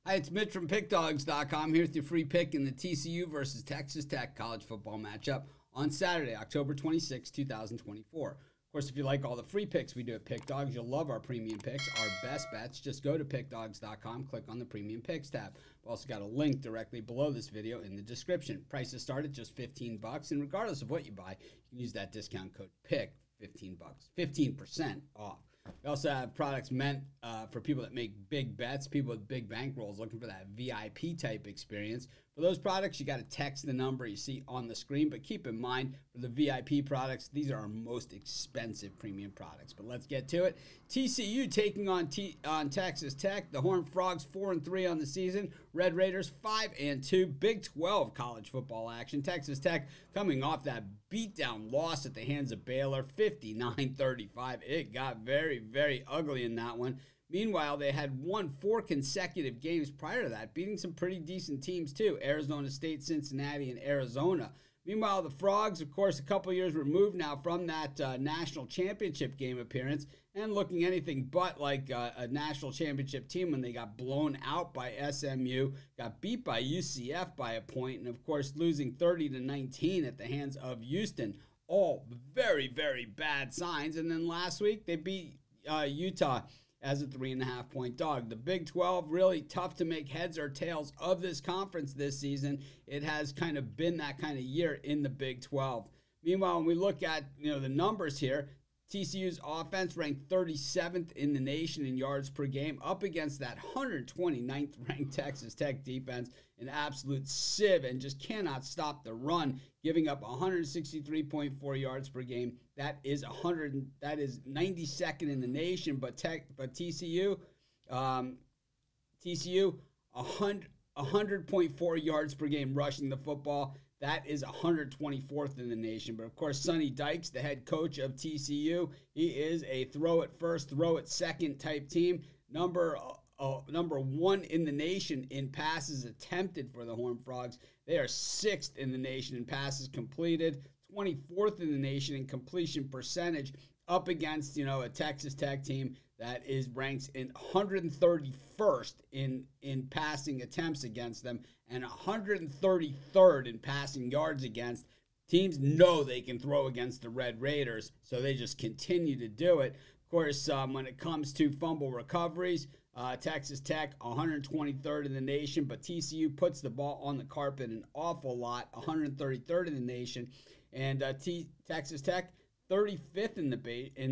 Hi, it's Mitch from PickDogs.com here with your free pick in the TCU versus Texas Tech college football matchup on Saturday, October 26, 2024. Of course, if you like all the free picks we do at PickDogs, you'll love our premium picks, our best bets. Just go to PickDogs.com, click on the Premium Picks tab. We've also got a link directly below this video in the description. Prices start at just $15, and regardless of what you buy, you can use that discount code PICK, $15, 15% off. We also have products meant for people that make big bets, people with big bankrolls looking for that VIP type experience. For those products, you got to text the number you see on the screen, but keep in mind for the VIP products, these are our most expensive premium products. But let's get to it. TCU taking on Texas Tech. The Horned Frogs 4-3 on the season. Red Raiders 5-2. Big 12 college football action. Texas Tech coming off that beatdown loss at the hands of Baylor, 59-35. It got very, very ugly in that one. Meanwhile, they had won 4 consecutive games prior to that, beating some pretty decent teams too, Arizona State, Cincinnati, and Arizona. Meanwhile, the Frogs, of course, a couple years removed now from that national championship game appearance and looking anything but like a national championship team when they got blown out by SMU, got beat by UCF by a point, and of course losing 30-19 at the hands of Houston. All very, very bad signs. And then last week they beat Utah as a 3.5-point dog. The Big 12, really tough to make heads or tails of this conference this season. It has kind of been that kind of year in the Big 12. Meanwhile, when we look at the numbers here, TCU's offense ranked 37th in the nation in yards per game up against that 129th ranked Texas Tech defense, an absolute sieve, and just cannot stop the run, giving up 163.4 yards per game. That is 92nd in the nation, but TCU 100.4 yards per game rushing the football. That is 124th in the nation. But, of course, Sonny Dykes, the head coach of TCU, he is a throw it first, throw it second type team. Number 1 in the nation in passes attempted for the Horned Frogs. They are 6th in the nation in passes completed, 24th in the nation in completion percentage, up against, a Texas Tech team that is ranked in 131st in passing attempts against them and 133rd in passing yards against. Teams know they can throw against the Red Raiders, so they just continue to do it. Of course, when it comes to fumble recoveries, Texas Tech 123rd in the nation, but TCU puts the ball on the carpet an awful lot, 133rd in the nation, and Texas Tech 35th in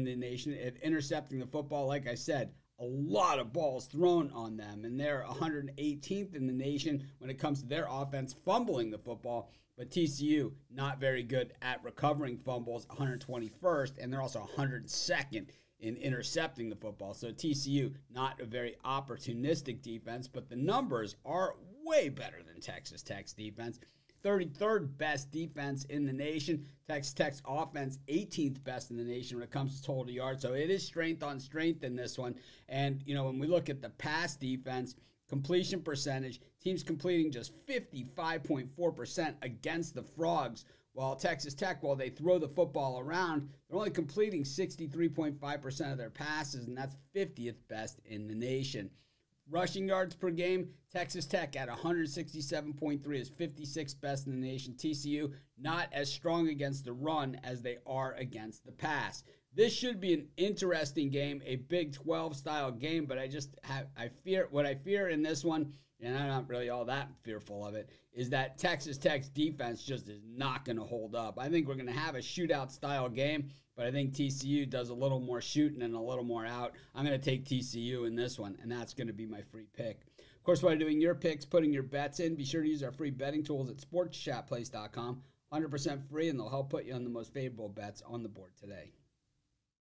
the nation at intercepting the football. Like I said, a lot of balls thrown on them, and they're 118th in the nation when it comes to their offense fumbling the football. But TCU not very good at recovering fumbles, 121st, and they're also 102nd in intercepting the football. So TCU not a very opportunistic defense, but the numbers are way better than Texas Tech's defense. 33rd best defense in the nation. Texas Tech's offense, 18th best in the nation when it comes to total yards. So it is strength on strength in this one. And, when we look at the pass defense, completion percentage, teams completing just 55.4% against the Frogs. While Texas Tech, while they throw the football around, they're only completing 63.5% of their passes, and that's 50th best in the nation. Rushing yards per game, Texas Tech at 167.3 is 56th best in the nation. TCU not as strong against the run as they are against the pass. This should be an interesting game, a Big 12 style game, but I fear in this one, and I'm not really all that fearful of it, is that Texas Tech's defense just is not going to hold up. I think we're going to have a shootout style game, but I think TCU does a little more shooting and a little more out. I'm going to take TCU in this one, and that's going to be my free pick. Of course, while doing your picks, putting your bets in, be sure to use our free betting tools at sportschatplace.com. 100% free, and they'll help put you on the most favorable bets on the board today.